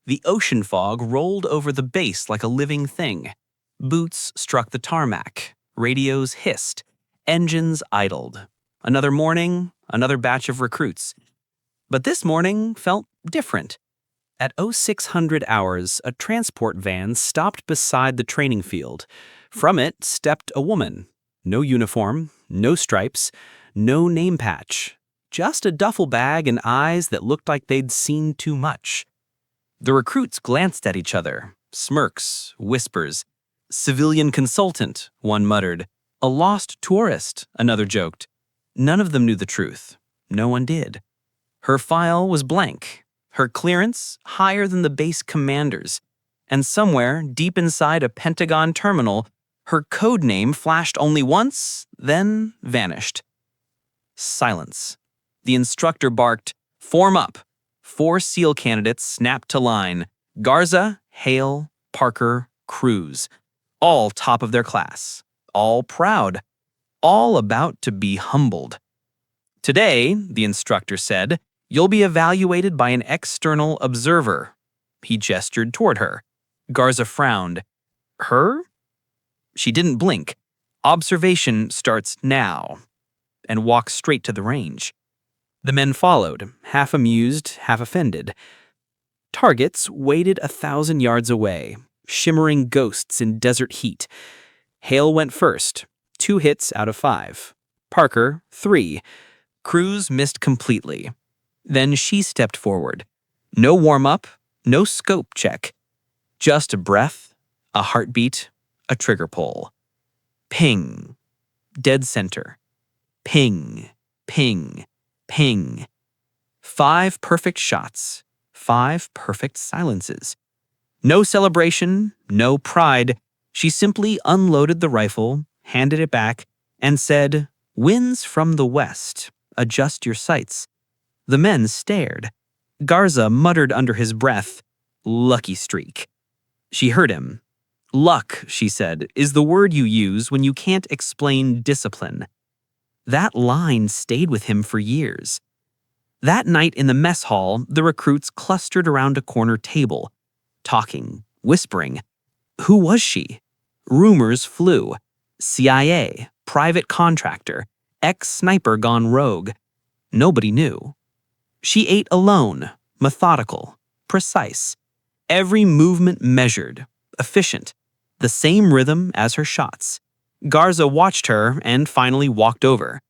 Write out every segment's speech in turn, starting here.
The ocean fog rolled over the base like a living thing. Boots struck the tarmac. Radios hissed. Engines idled. Another morning, another batch of recruits. But this morning felt different. At 0600 hours, a transport van stopped beside the training field. From it stepped a woman. No uniform, no stripes, no name patch. Just a duffel bag and eyes that looked like they'd seen too much. The recruits glanced at each other. Smirks, whispers. "Civilian consultant," one muttered. "A lost tourist," another joked. None of them knew the truth. No one did. Her file was blank. Her clearance higher than the base commander's. And somewhere, deep inside a Pentagon terminal, her code name flashed only once, then vanished. Silence. The instructor barked, "Form up." 4 SEAL candidates snapped to line. Garza, Hale, Parker, Cruz. All top of their class. All proud. All about to be humbled. "Today," the instructor said, "you'll be evaluated by an external observer." He gestured toward her. Garza frowned. "Her?" She didn't blink. "Observation starts now," and walked straight to the range. The men followed, half amused, half offended. Targets waited 1,000 yards away, shimmering ghosts in desert heat. Hale went first, 2 hits out of 5. Parker, 3. Cruz missed completely. Then she stepped forward. No warm-up, no scope check. Just a breath, a heartbeat, a trigger pull. Ping. Dead center. Ping, ping, ping. 5 perfect shots. 5 perfect silences. No celebration, no pride. She simply unloaded the rifle, handed it back, and said, "Winds from the west. Adjust your sights." The men stared. Garza muttered under his breath, "Lucky streak." She heard him. "Luck," she said, "is the word you use when you can't explain discipline." That line stayed with him for years. That night in the mess hall, the recruits clustered around a corner table, talking, whispering. Who was she? Rumors flew. CIA, private contractor, ex-sniper gone rogue. Nobody knew. She ate alone, methodical, precise. Every movement measured, efficient, the same rhythm as her shots. Garza watched her and finally walked over.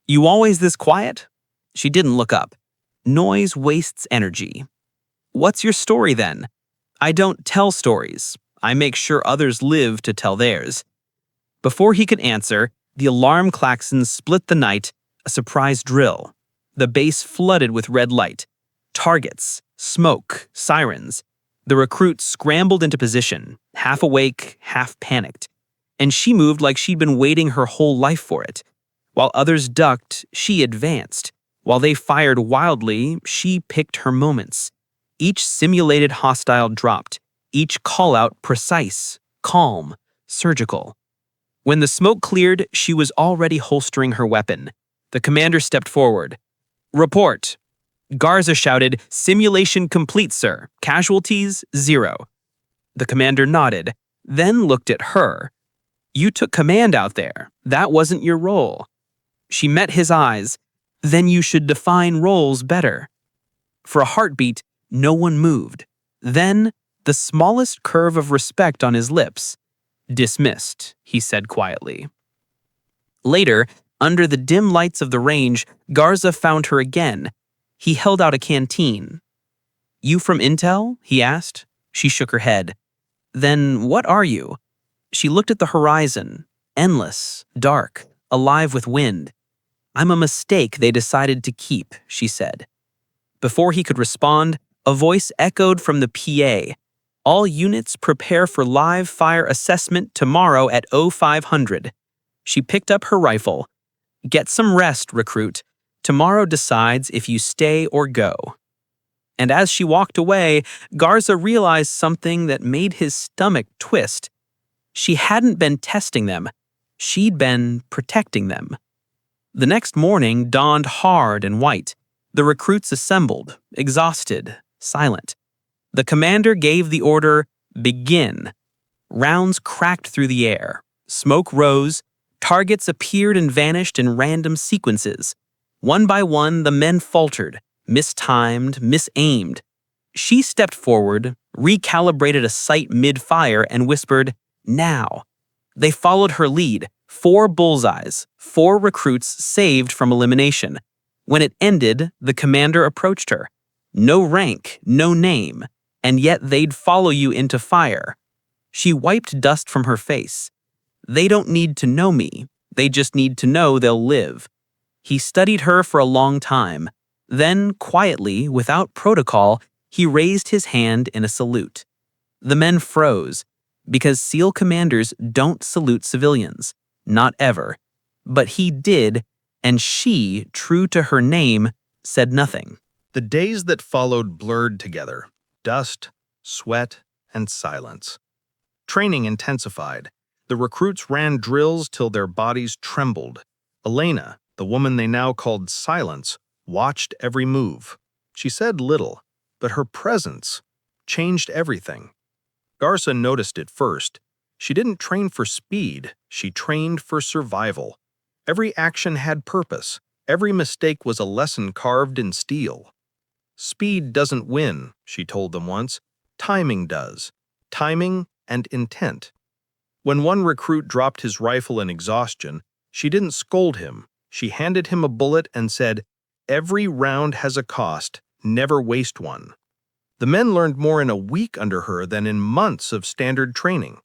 "You always this quiet?" She didn't look up. Noise wastes energy. "What's your story then?" "I don't tell stories. I make sure others live to tell theirs." Before he could answer, the alarm klaxon split the night, a surprise drill. The base flooded with red light. Targets, smoke, sirens. The recruits scrambled into position, half awake, half panicked. And she moved like she'd been waiting her whole life for it. While others ducked, she advanced. While they fired wildly, she picked her moments. Each simulated hostile dropped, each call-out precise, calm, surgical. When the smoke cleared, she was already holstering her weapon. The commander stepped forward. "Report." Garza shouted, "Simulation complete, sir. Casualties, 0. The commander nodded, then looked at her. "You took command out there. That wasn't your role." She met his eyes. "Then you should define roles better." For a heartbeat, no one moved. Then, the smallest curve of respect on his lips. "Dismissed," he said quietly. Later, under the dim lights of the range, Garza found her again. He held out a canteen. "You from Intel?" he asked. She shook her head. "Then what are you?" She looked at the horizon, endless, dark, alive with wind. "I'm a mistake they decided to keep," she said. Before he could respond, a voice echoed from the PA. "All units prepare for live fire assessment tomorrow at 0500. She picked up her rifle. "Get some rest, recruit. Tomorrow decides if you stay or go." And as she walked away, Garza realized something that made his stomach twist. She hadn't been testing them. She'd been protecting them. The next morning dawned hard and white. The recruits assembled, exhausted, silent. The commander gave the order, "Begin." Rounds cracked through the air. Smoke rose. Targets appeared and vanished in random sequences. One by one, the men faltered, mistimed, misaimed. She stepped forward, recalibrated a sight mid-fire, and whispered, "Now." They followed her lead. 4 bullseyes, 4 recruits saved from elimination. When it ended, the commander approached her. No rank, no name, and yet they'd follow you into fire. She wiped dust from her face. "They don't need to know me. They just need to know they'll live." He studied her for a long time. Then, quietly, without protocol, he raised his hand in a salute. The men froze, because SEAL commanders don't salute civilians. Not ever. But he did, and she, true to her name, said nothing. The days that followed blurred together. Dust, sweat, and silence. Training intensified. The recruits ran drills till their bodies trembled. Elena, the woman they now called Silence, watched every move. She said little, but her presence changed everything. Garza noticed it first. She didn't train for speed, she trained for survival. Every action had purpose. Every mistake was a lesson carved in steel. "Speed doesn't win," she told them once. "Timing does. Timing and intent." When one recruit dropped his rifle in exhaustion, she didn't scold him. She handed him a bullet and said, "Every round has a cost. Never waste one." The men learned more in a week under her than in months of standard training.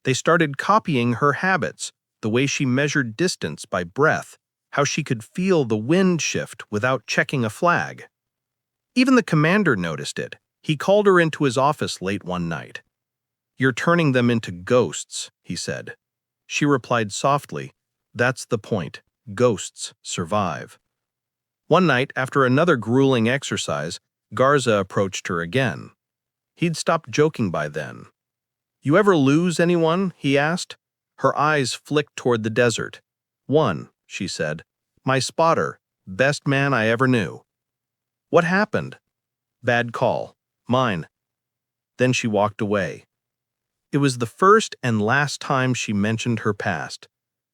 They started copying her habits, the way she measured distance by breath, how she could feel the wind shift without checking a flag. Even the commander noticed it. He called her into his office late one night. "You're turning them into ghosts," he said. She replied softly, "That's the point. Ghosts survive." One night, after another grueling exercise, Garza approached her again. He'd stopped joking by then. "You ever lose anyone?" he asked. Her eyes flicked toward the desert. "One," she said. "My spotter. Best man I ever knew." "What happened?" "Bad call. Mine." Then she walked away. It was the first and last time she mentioned her past.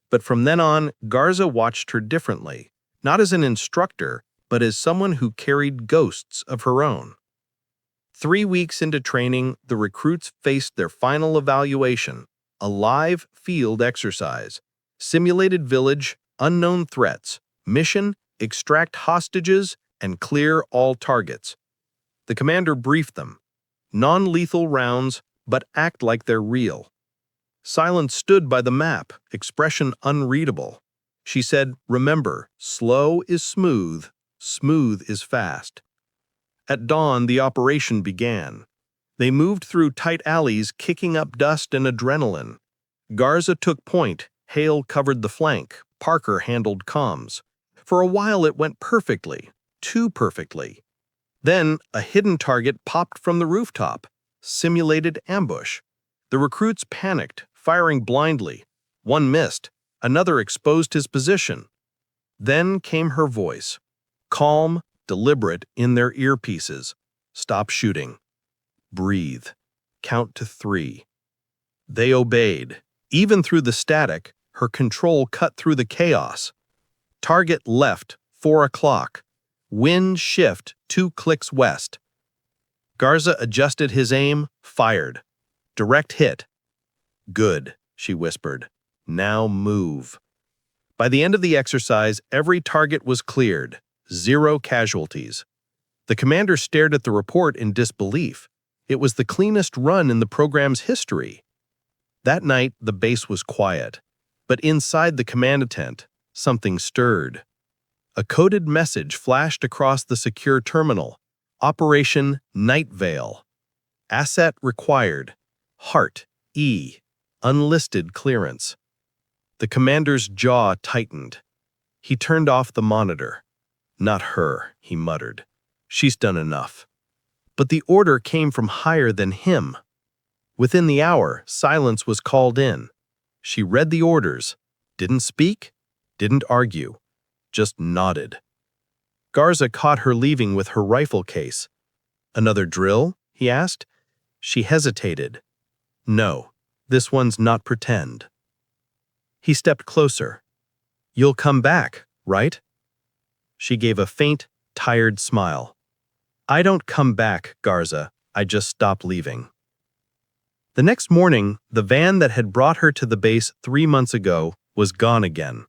But from then on, Garza watched her differently, not as an instructor, but as someone who carried ghosts of her own. 3 weeks into training, the recruits faced their final evaluation, a live field exercise. Simulated village, unknown threats, mission, extract hostages, and clear all targets. The commander briefed them. Non-lethal rounds, but act like they're real. Silence stood by the map, expression unreadable. She said, "Remember, slow is smooth, smooth is fast." At dawn, the operation began. They moved through tight alleys, kicking up dust and adrenaline. Garza took point, Hale covered the flank, Parker handled comms. For a while it went perfectly, too perfectly. Then a hidden target popped from the rooftop. Simulated ambush. The recruits panicked, firing blindly. One missed. Another exposed his position. Then came her voice. Calm, deliberate in their earpieces. "Stop shooting. Breathe. Count to 3. They obeyed. Even through the static, her control cut through the chaos. Target left, 4 o'clock. Wind shift 2 clicks west. Garza adjusted his aim, fired. Direct hit. "Good," she whispered. "Now move." By the end of the exercise, every target was cleared. 0 casualties. The commander stared at the report in disbelief. It was the cleanest run in the program's history. That night, the base was quiet. But inside the command tent, something stirred. A coded message flashed across the secure terminal. Operation Night Veil. Asset required. Heart, E. Unlisted clearance. The commander's jaw tightened. He turned off the monitor. "Not her," he muttered. "She's done enough." But the order came from higher than him. Within the hour, Silence was called in. She read the orders, didn't speak, didn't argue, just nodded. Garza caught her leaving with her rifle case. "Another drill?" he asked. She hesitated. No, this one's not pretend. He stepped closer. You'll come back, right? She gave a faint, tired smile. I don't come back, Garza. I just stop leaving. The next morning, the van that had brought her to the base 3 months ago was gone again.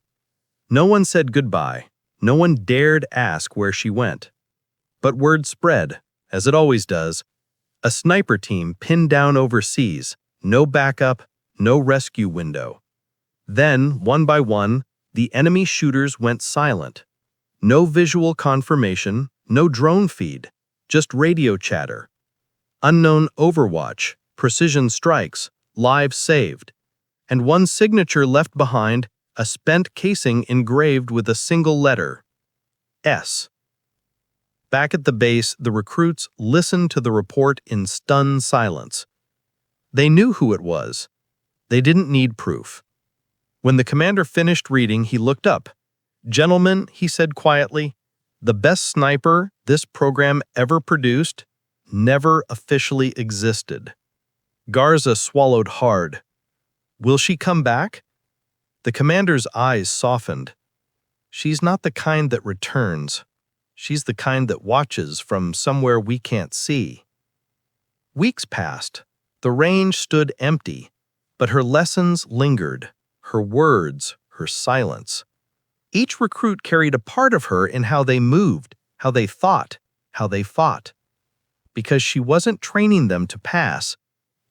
No one said goodbye. No one dared ask where she went. But word spread, as it always does. A sniper team pinned down overseas, no backup, no rescue window. Then, one by one, the enemy shooters went silent. No visual confirmation, no drone feed, just radio chatter. Unknown overwatch, precision strikes, lives saved. And one signature left behind, a spent casing engraved with a single letter. S. Back at the base, the recruits listened to the report in stunned silence. They knew who it was. They didn't need proof. When the commander finished reading, he looked up. Gentlemen, he said quietly, the best sniper this program ever produced never officially existed. Garza swallowed hard. Will she come back? The commander's eyes softened. She's not the kind that returns. She's the kind that watches from somewhere we can't see. Weeks passed. The range stood empty, but her lessons lingered, her words, her silence. Each recruit carried a part of her in how they moved, how they thought, how they fought. Because she wasn't training them to pass,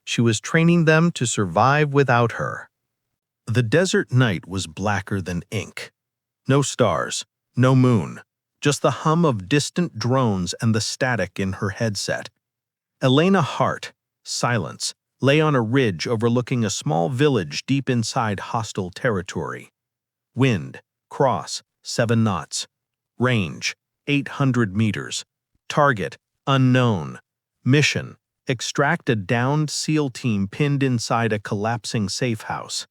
she was training them to survive without her. The desert night was blacker than ink. No stars, no moon, just the hum of distant drones and the static in her headset. Elena Hart, silence, lay on a ridge overlooking a small village deep inside hostile territory. Wind, cross, 7 knots. Range, 800 meters. Target, unknown. Mission, extract a downed SEAL team pinned inside a collapsing safe house.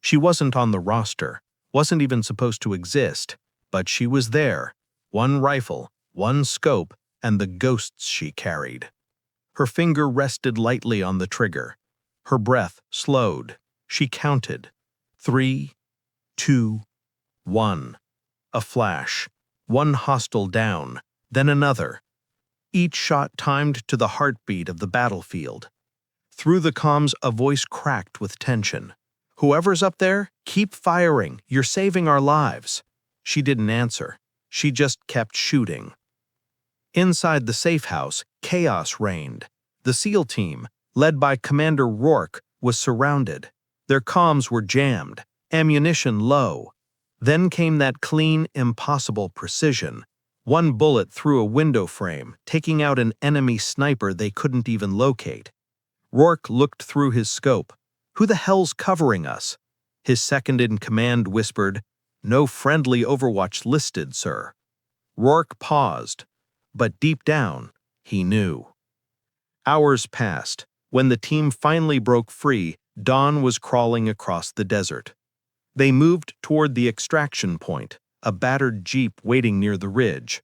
She wasn't on the roster, wasn't even supposed to exist, but she was there. One rifle, one scope, and the ghosts she carried. Her finger rested lightly on the trigger. Her breath slowed. She counted. 3, 2, 1. A flash. One hostile down, then another. Each shot timed to the heartbeat of the battlefield. Through the comms, a voice cracked with tension. Whoever's up there, keep firing. You're saving our lives. She didn't answer. She just kept shooting. Inside the safe house, chaos reigned. The SEAL team, led by Commander Rourke, was surrounded. Their comms were jammed, ammunition low. Then came that clean, impossible precision. One bullet through a window frame, taking out an enemy sniper they couldn't even locate. Rourke looked through his scope. Who the hell's covering us? His second-in-command whispered, No friendly Overwatch listed, sir. Rourke paused, but deep down, he knew. Hours passed. When the team finally broke free, dawn was crawling across the desert. They moved toward the extraction point, a battered jeep waiting near the ridge.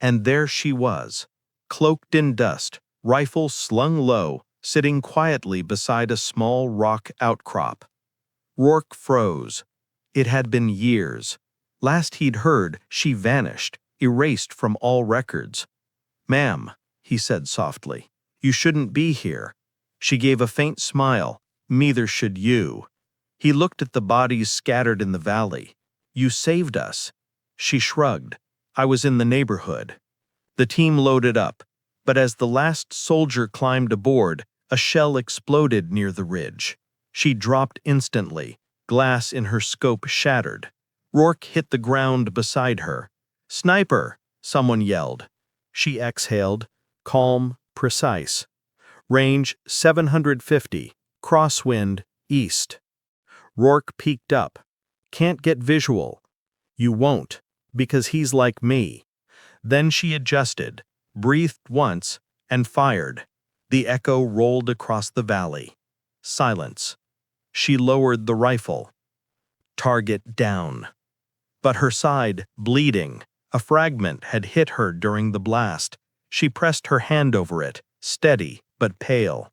And there she was, cloaked in dust, rifle slung low, sitting quietly beside a small rock outcrop. Rourke froze. It had been years. Last he'd heard, she vanished, erased from all records. Ma'am, he said softly, you shouldn't be here. She gave a faint smile. Neither should you. He looked at the bodies scattered in the valley. You saved us. She shrugged. I was in the neighborhood. The team loaded up, but as the last soldier climbed aboard, a shell exploded near the ridge. She dropped instantly, glass in her scope shattered. Rourke hit the ground beside her. Sniper, someone yelled. She exhaled, calm, precise. Range 750, crosswind, east. Rourke peeked up. Can't get visual. You won't, because he's like me. Then she adjusted, breathed once, and fired. The echo rolled across the valley. Silence. She lowered the rifle. Target down. But her side, bleeding. A fragment had hit her during the blast. She pressed her hand over it, steady but pale.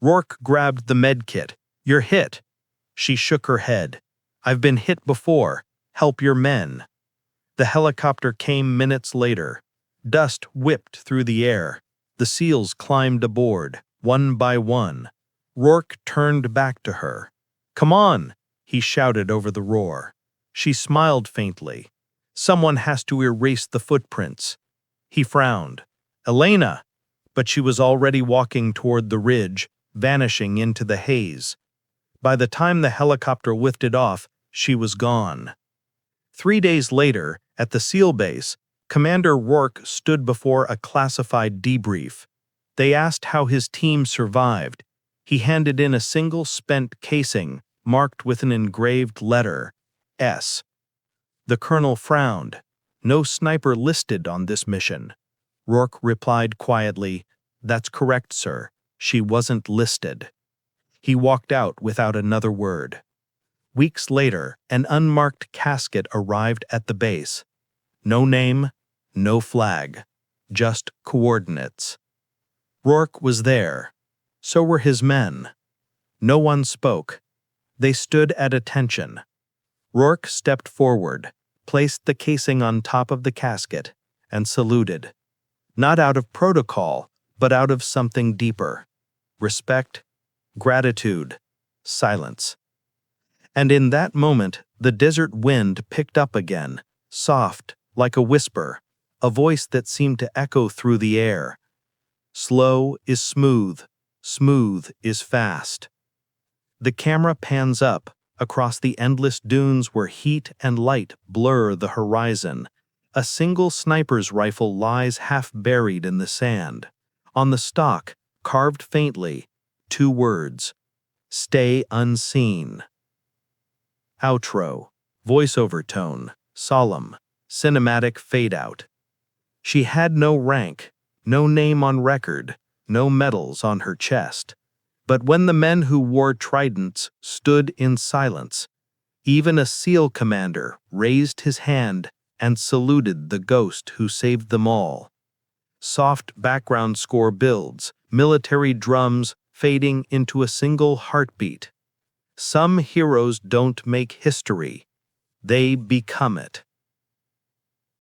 Rourke grabbed the med kit. "You're hit." She shook her head. "I've been hit before. Help your men." The helicopter came minutes later. Dust whipped through the air. The SEALs climbed aboard, one by one. Rourke turned back to her. "Come on," he shouted over the roar. She smiled faintly. "Someone has to erase the footprints." He frowned. "Elena!" But she was already walking toward the ridge, vanishing into the haze. By the time the helicopter lifted off, she was gone. 3 days later, at the SEAL base, Commander Rourke stood before a classified debrief. They asked how his team survived. He handed in a single spent casing, marked with an engraved letter, S. The colonel frowned. "No sniper listed on this mission." Rourke replied quietly, "That's correct, sir. She wasn't listed." He walked out without another word. Weeks later, an unmarked casket arrived at the base. No name, no flag, just coordinates. Rourke was there. So were his men. No one spoke. They stood at attention. Rourke stepped forward, placed the casing on top of the casket, and saluted. Not out of protocol, but out of something deeper. Respect, gratitude, silence. And in that moment, the desert wind picked up again, soft, like a whisper, a voice that seemed to echo through the air. Slow is smooth, smooth is fast. The camera pans up, across the endless dunes where heat and light blur the horizon. A single sniper's rifle lies half buried in the sand. On the stock, carved faintly, 2 words: "Stay unseen." Outro, voiceover tone, solemn, cinematic fade-out. She had no rank, no name on record, no medals on her chest. But when the men who wore tridents stood in silence, even a SEAL commander raised his hand and saluted the ghost who saved them all. Soft background score builds, military drums fading into a single heartbeat. Some heroes don't make history, they become it.